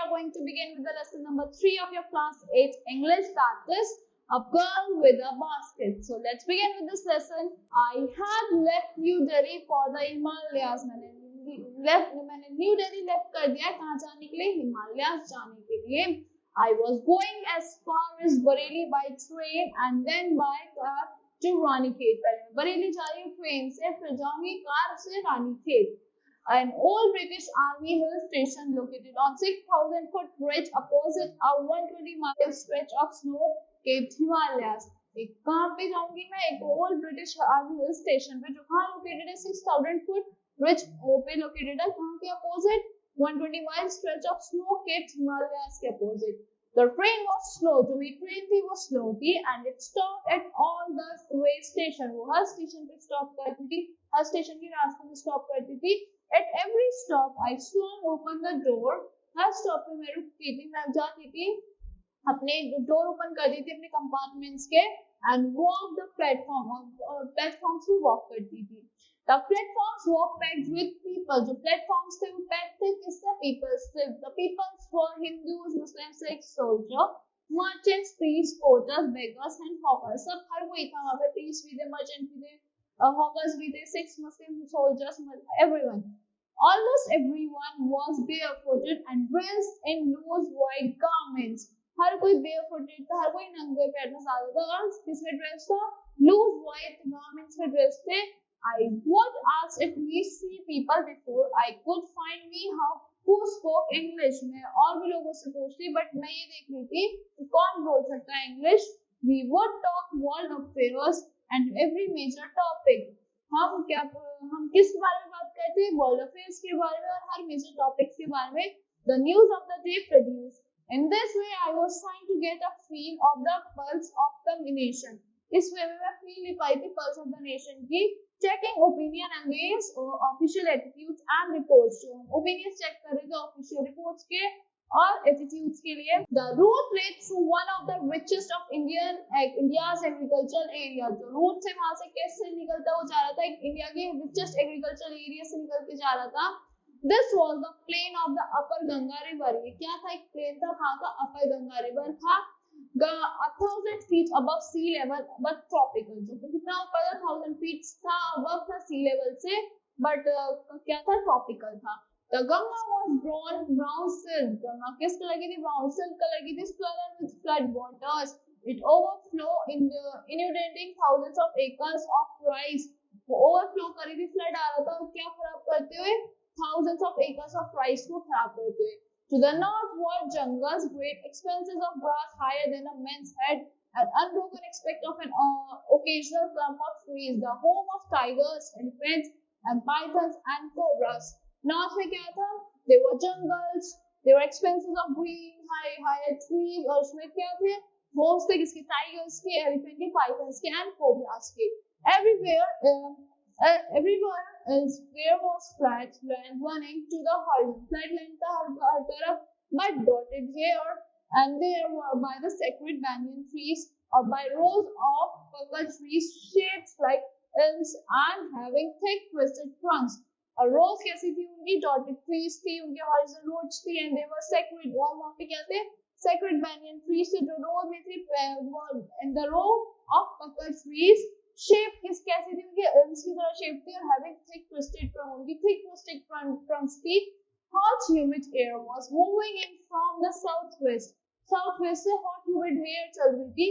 are going to begin with the lesson number 3 of your class 8 English, that is a girl with a basket. So let's begin with this lesson. I had left New Delhi for the Himalayas. मैंने new Delhi left कर दिया कहाँ जाने के लिए, हिमालयाज जाने के लिए. I was going as far as Bareilly by train and then by car to Ranikhet. पहले बरेली जा रही हूँ ट्रेन से, फिर जाऊंगी कार से Ranikhet. An old British Army hill station located on 6,000-foot ridge opposite a 120-mile stretch of snow-capped Himalayas. एक कहाँ पे जाऊंगी मैं, एक old British army hill station पे, जो कहाँ लोकेटेड है, 6,000 फुट रिच पे लोकेटेड है, कहाँ के opposite, 120-mile stretch of snow-capped Himalayas के opposite. The train was slow, जो मेरी ट्रेन थी वो स्लो थी, and it stopped at all the way station. वो हर स्टेशन पे स्टॉप करती थी, हर स्टेशन के रास्ते में स्टॉप करती थी. At every stop, I swung open the door. Her stop पे मैं रुकती थी, मैं जाती थी, अपने डोर ओपन कर दी थी अपने कंपार्टमेंट्स के, and walk the platform, और प्लेटफॉर्म्स पे वॉक करती थी. The platforms were packed with people. जो प्लेटफॉर्म्स थे वो पैक्ड थे किससे, people से. The people were Hindus, Muslims, Sikhs, soldiers, merchants, priests, porters, beggars and hawkers. सब हर कोई था वहाँ पे, priests भी थे, merchants भी थे, hawkers भी थे, Sikhs, Muslims, soldiers, everyone. Almost everyone was barefooted and dressed in loose white garments. हर कोई barefooted था, हर कोई नंगे पैर में ज्यादा था, और किसमें ड्रेस था, loose white garments में ड्रेस थे. I would ask at least 3 people before I could find me who spoke English. मैं और भी लोगों से पूछती, बट मैं ये देख रही थी कि कौन बोल सकता है English. We would talk world affairs and every major topic. हम किस बारे में बात करते हैं, वर्ल्ड अफेयर्स के बारे में और हर मेजर टॉपिक्स के बारे में. The news of the day produced. In this way, I was trying to get a feel of the pulse of the nation. इस वे में मैं फील ले पाई थी पल्स ऑफ द नेशन की. Checking opinion against official attitudes and reports. जो हम opinions check कर रहे थे ऑफिशियल रिपोर्ट्स के और एटीट्यूड्स के लिए. The route led through one of the richest of India's agricultural areas. जो रूट से वहां से कैसे निकलता वो जा रहा था, इंडिया के richest agricultural area से निकल के जा रहा था. This was the plain of the Upper Ganga River. ये क्या था, एक प्लेन था कहाँ का, अपर गंगा रिवर था. 1,000 feet above sea level, but tropical. जो कितना ऊपर था, 1,000 feet था, above था sea level से, but क्या था, tropical था. The Ganga was brown silk. Ganga किस कलर की थी, brown silk कलर की थी, flooded with flood waters. It overflowed inundating thousands of acres of rice. वो overflow कर रही थी, flood आ रहा था, क्या खराब करते हुए, thousands of acres of rice को खराब करते हुए. To the north were jungles, great expanses of grass higher than a man's head, an unbroken expanse of an occasional clump of trees, the home of tigers, elephants, and pythons and cobras. North में क्या था? There were jungles, there were expanses of green, higher trees, और उसमें क्या थे? Homes थे किसके? Tigers के, elephant के, pythons के, and cobras के. Everywhere else where was flat land running to the horizon. Flat land था हर तरफ, but dotted here and there were by the sacred banyan trees or by rows of purple trees shaped like elms and having thick twisted trunks. और rows कैसी थी उनकी, dotted trees थी, उनके horizon roads थी, and they were sacred. और वहाँ पे क्या थे, sacred banyan trees थे जो row में थी, in the row of purple trees. Shape किस कैसी थी, उनकी एल्म्स की तरह शेप थी, और हैविंग थिक ट्विस्टेड ट्रंक, उनकी थिक ट्विस्टेड ट्रंक्स थी. Hot humid air was moving in from the southwest. Southwest से हॉट ह्यूमिड एयर चल रही थी.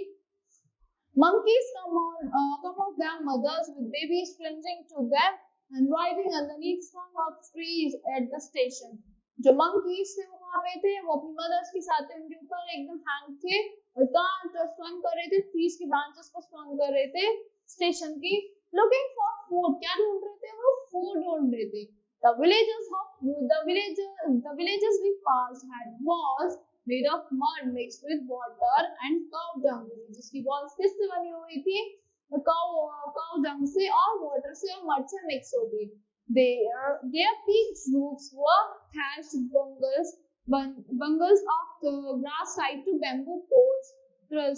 monkeys come of their mothers with babies clinging to them and riding underneath trunk of trees at the station. जो monkeys थे वो वहाँ पे थे, वो अपनी mothers के साथ उनके ऊपर एकदम हैंग थे, और कहाँ swung कर रहे थे, trees की branches को swung कर रहे थे स्टेशन की. लुकिंग फॉर फूड, क्या ढूंढ रहे थे वो, फूड ढूंढ रहे थे. The villages we passed had walls made of mud mixed with water and cow dung, जिसकी walls किससे बनी हुई थी, cow dung से और water से और mud से mix हो गई. Their peaked roofs were thatched bungalows of grass tied to bamboo poles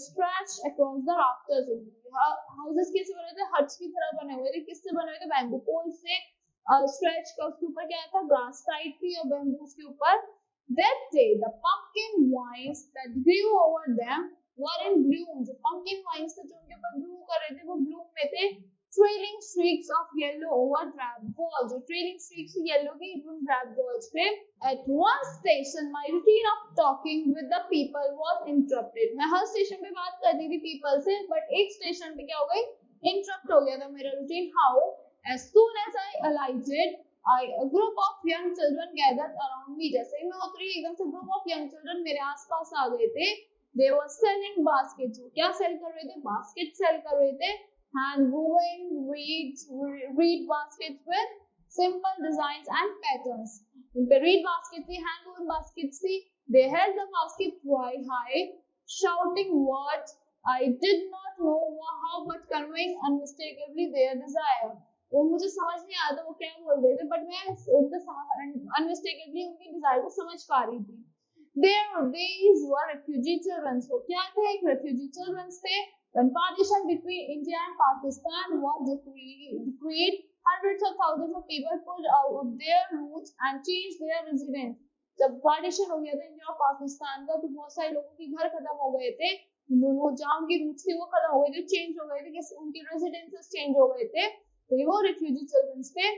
stretched across the rafters. Houses कैसे बने थे, हट्स की तरह बने हुए थे, किससे बने हुए थे, बैम्बू पोल से. स्ट्रेच का उसके ऊपर क्या था, ग्रास टाइट थी और बैम्बूस के ऊपर That day, the pumpkin vines that grew over them were in bloom. जो pumpkin vines थे जो उनके ऊपर grew कर रहे थे वो bloom में थे. Trailing streaks of yellow over drab walls. जो trailing streaks yellow की drab walls पे. At one station, my routine of talking with the people was interrupted. मैं हर station पे बात करती थी people से, but एक station पे क्या हो गई? Interrupt हो गया था मेरा routine. How? As soon as I alighted, a group of young children gathered around me. जैसे ही मैं उतरी एकदम से group of young children मेरे आसपास आ गए थे. They were selling baskets. वो क्या sell कर रहे थे? Basket sell कर रहे थे. Hand woven reed baskets with simple designs and patterns. उनपे reed baskets थी, hand woven baskets थी. They held the basket quite high, shouting words I did not know how, but conveying unmistakably their desire. वो मुझे समझ नहीं आता वो क्या बोल रहे थे, but मैं unmistakably उनकी desire को समझ पा रही थी. These were refugee children. So क्या थे? एक refugee children थे. When partition between India and Pakistan was decreed, hundreds of thousands of people pulled out of their roots and changed their residence. जब partition हो गया था इंडिया और पाकिस्तान का, तो बहुत सारे लोगों के घर खत्म हो गए थे. वो जहाँ उनकी रूट्स थी वो खत्म हो गए थे, चेंज हो गए थे, उनकी रेजिडेंसेस चेंज हो गए थे. तो वो refugee children थे.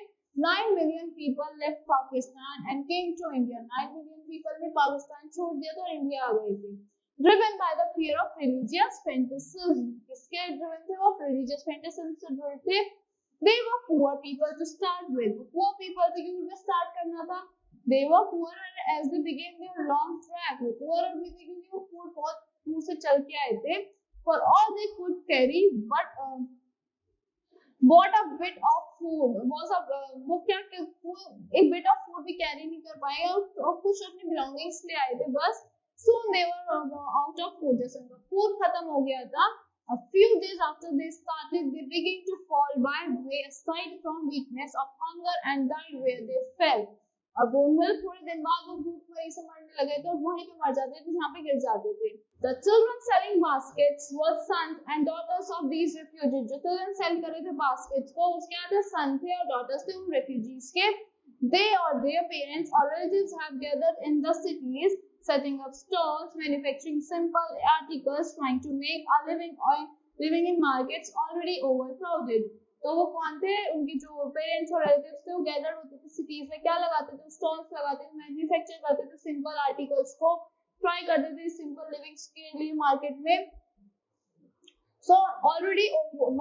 9 million people left Pakistan and came to India. 9 million people ने पाकिस्तान छोड़ दिया था और इंडिया आ गए थे. Driven by the fear of religious fanaticism. किसके driven थे वो? Religious fanaticism से driven थे. They were poor people to start with. Poor people थे क्योंकि उन्हें start करना था. They were poorer as they began their long trek. वो poorer भी थे क्योंकि वो बहुत दूर से चल के आए थे. For all they could carry, but bought a bit of food. वो क्या एक bit of food भी carry नहीं कर पाए और कुछ अपने belongings ले आए थे बस. Soon they were out of food. जैसे उनका food खत्म हो गया था. A few days after they started, they began to fall by way aside from weakness of hunger and died where they fell. अब उनमें थोड़े दिन बाद वो भूख वहीं से मरने लगे थे और वहीं पे मर जाते थे जहाँ पे गिर जाते थे. The children selling baskets were sons and daughters of these refugees. जो children sell कर रहे थे baskets को, उसके यहाँ थे son थे और daughters थे उन refugees के. They or their parents or relatives have gathered in the cities, setting up stalls, manufacturing simple articles, trying to make a living in markets already overcrowded. तो वो कौन थे? उनके जो पेरेंट्स और रिलेटिव्स थे वो गैदर होते थे सिटीज में. क्या लगाते थे? स्टॉल्स लगाते थे, मैन्युफैक्चर करते थे सिंपल आर्टिकल्स को, ट्राई करते थे सिंपल लिविंग के लिए मार्केट में. सो ऑलरेडी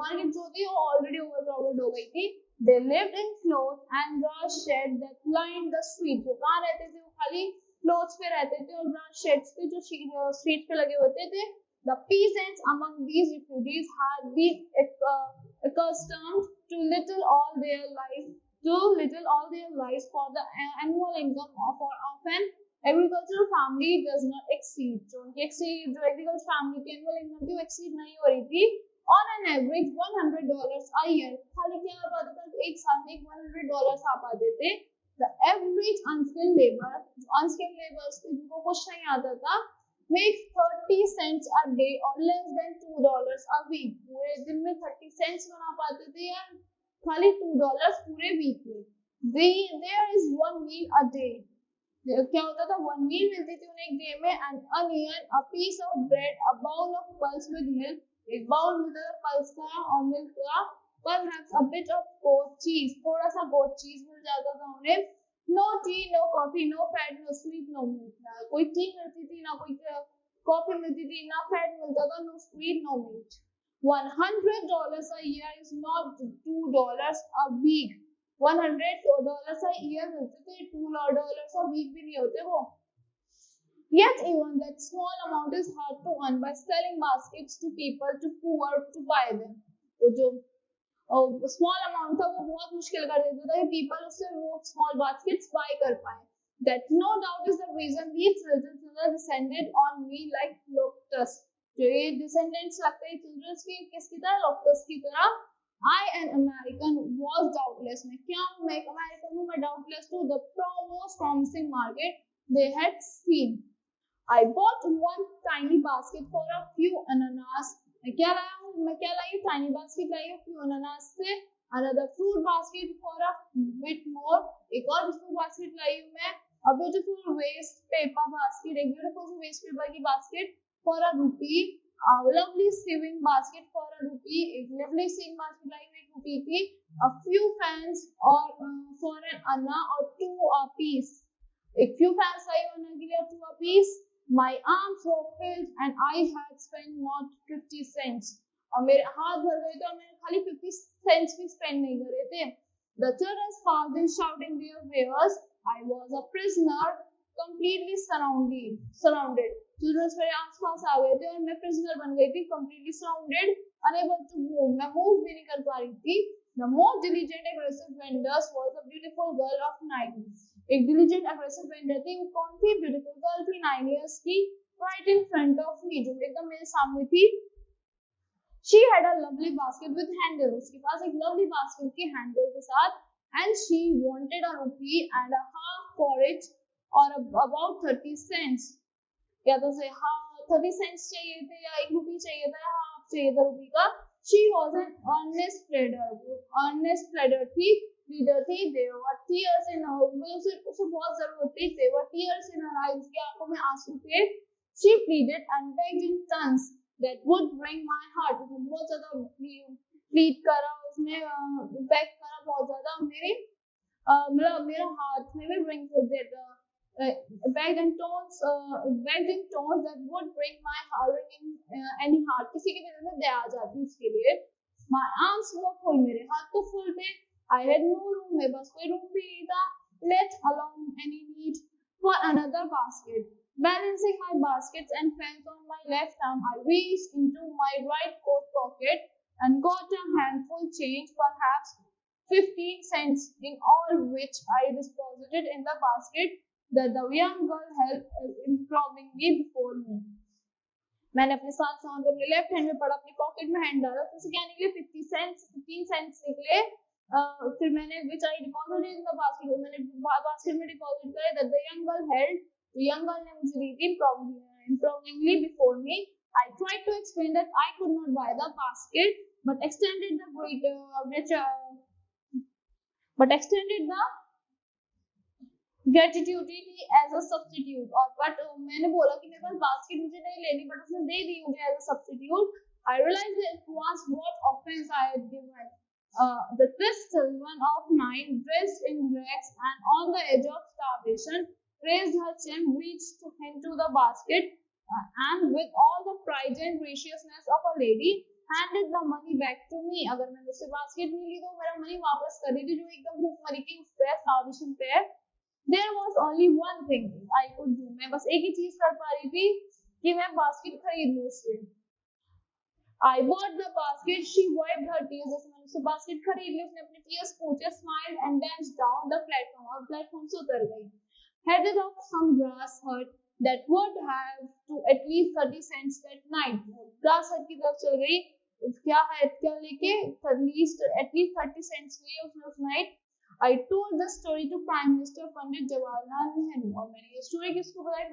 मार्केट जो थी वो ऑलरेडी ओवरक्राउडेड हो गई थी. They lived in clothes and grass sheds that lined the street. वो कहाँ रहते थे? वो खाली क्लोथ्स पे रहते थे और ग्रास शेड्स पे जो स्ट्रीट पे लगे होते थे. The peasants among these refugees had been accustomed to little all their lives for the annual income of an agricultural family does not exceed. जो agricultural family की annual income थी वो exceed नहीं हो रही थी. On an average $100 a year. खाली क्या आ पाता था? एक साल में $100 आ पाते थे. The average unskilled laborers थे जिनको कुछ नहीं आता था, makes 30 cents a day or less than $2 a week. पूरे दिन में 30 cents बना पाते थे या खाली $2 पूरे वीक में. There is one meal a day. क्या होता था? one meal मिलती थी उन्हें एक डे में. An onion, a piece of bread, a bowl of pulse with milk. एक बाउल मिलता था पल्स का और मिल्क का. Perhaps a bit of goat cheese. थोड़ा सा goat cheese मिल जाता था उन्हें. No tea, no coffee, no fat, no sweet, no meat. ना कोई टी मिलती थी, ना कोई कॉफी मिलती थी, ना फैट मिलता था, no sweet, no meat. $100 a year is not $2 a week. $100 a year मिलते थे, $2 a week भी नहीं होते वो. Yet even that small amount is hard to earn by selling baskets to people too poor to buy them. वो जो small amount था वो बहुत मुश्किल कर देता था कि पीपल उससे वो स्मॉल बास्केट्स बाय कर पाए. That no doubt is the reason these children were descended on me like locusts. जो ये descendants लगते हैं children की किसकी तरह? locusts की तरह. I an American was doubtless. मैं क्या हूँ? मैं एक American हूँ. मैं doubtless to the most promising market they had seen. I bought one tiny basket for a few ananas. मैं क्या लाई? Tiny basket lie a few ananas से. Another fruit basket for a bit more. एक और fruit basket लाई हूँ मैं. a beautiful waste paper basket, एक beautiful सी waste paper की basket for a rupee, a lovely sewing basket for a rupee, एक lovely sewing basket लाई हुई एक rupee की, a few fans or for an anna or two a piece, एक few fans लाई अन्ना के लिए two a piece. My arms were filled and I had spent not 50 cents. और मेरे हाथ भर गए थे और मैंने खाली 50 cents भी spend नहीं करे थे. The children passed in shouting their wares. I was a prisoner, completely surrounded. Children मेरे आसपास आ गए थे और मैं prisoner बन गई थी, completely surrounded, unable to move. मैं move भी नहीं कर पा रही थी. The most diligent aggressive vendors was a beautiful girl of 9. एक diligent aggressive vendor थी, वो कौन थी? Beautiful girl थी 9 years की, right in front of me, जो एकदम मेरे सामने थी. She had a lovely basket with handle. उसके पास एक lovely basket के handle के साथ, and she wanted a rupee and a half for it, or about 30 cents. या तो से हाँ 30 cents चाहिए थे या 1 रुपी चाहिए था या half चाहिए था रुपी का. She was an earnest trader थी, लीडर थी. There were tears in her eyes. उसे बहुत जरूरत थी. There were tears in her eyes. उसकी आंखों में आंसू थे. She pleaded and begged in tongues that would bring my heart. उसने बहुत ज़्यादा plead करा, उसने beg करा बहुत ज़्यादा, मेरा हाथ में भी bring begged in tones that would bring my heart, any heart, किसी के दिल में दया आ जाती उसके लिए. My arms were full, मेरे हाथ तो full थे. I had no room, मेरे पास कोई room भी नहीं था, let alone any need for another basket. Balancing my baskets and fans on my left arm, I reached into my right coat pocket and got a handful change, perhaps 15 cents, in all which I deposited in the basket that the young girl held imploringly before me. मैंने अपने साथ साथ अपने left hand में पड़ा, अपनी pocket में hand डाला, तो उसे क्या निकले 15 cents निकले. फिर मैंने which I deposited in the basket, वो मैंने बास्केट में डिपॉजिट करे, that the young girl held, तो young girl ने मुझे दी थी imploringly before me. I tried to explain that I could not buy the basket, but extended the gratuity as a substitute. और but मैंने बोला कि मेरे पास basket मुझे नहीं लेनी, but उसने दे दी मुझे as a substitute. I realized that it was what offense I had given. The crystal one of 9, dressed in rags and on the edge of starvation, raised her chin, reached into the basket, and with all the pride and graciousness of a lady, handed the money back to me. अगर मैंने उससे basket नहीं ली तो मेरा money वापस कर दी थी, जो एकदम भूखमरी की उस पे starvation पे है. There was only one thing I could do. मैं बस एक ही चीज कर पा रही थी कि मैं basket खरीद लूँ उससे. I bought the basket. She wiped her tears. जैसे मैंने उससे basket खरीद ली, उसने अपने tears पोंछे, smiled and danced down the platform, और platform से उतर गई. Headed off some grass hut that would have to at least 30 cents that night. Grass hut की तरफ चल गई. क्या लेके at least 30 cents लिए उसने उस night. I told the story to Prime Minister Pandit Jawaharlal Nehru, और मैंने ये story किसको बताई?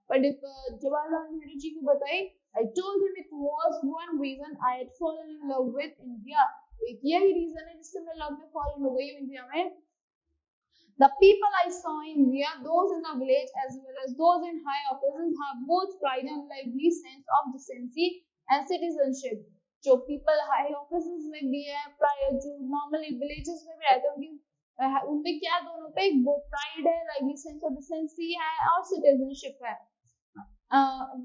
पंडित जवाहरलाल नेहरू जी को बताई. I told him it was one reason I had fallen in love with India. एक यही reason है जिससे मैं love में fallen हो गई हूँ इंडिया में. The people I saw in India, those in the village as well as those in high offices, have both pride and lively sense of decency and citizenship. जो people high offices में भी है, प्राय जो normally villages में भी रहते हैं, उनपे क्या दोनों पे वो pride है, lively sense of decency है और citizenship है.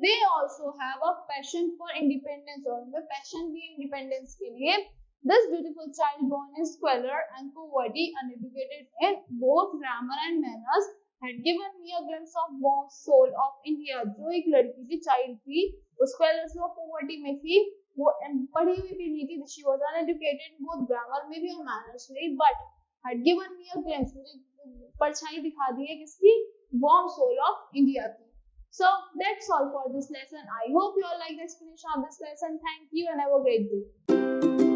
They also have a passion for independence, और उनमें passion भी है independence के लिए. This beautiful child born in squalor and poverty, uneducated in both grammar and manners, had given me a glimpse of warm soul of India. जो एक लड़की थी, child थी, वो squalor से वो poverty में थी, वो पढ़ी हुई भी नहीं थी. She was uneducated both grammar में भी और manners में भी, but had given me a glimpse, मुझे परछाई दिखा दी है किसकी? Warm soul of India की. So that's all for this lesson. I hope you all like the explanation of this lesson. Thank you and have a great day.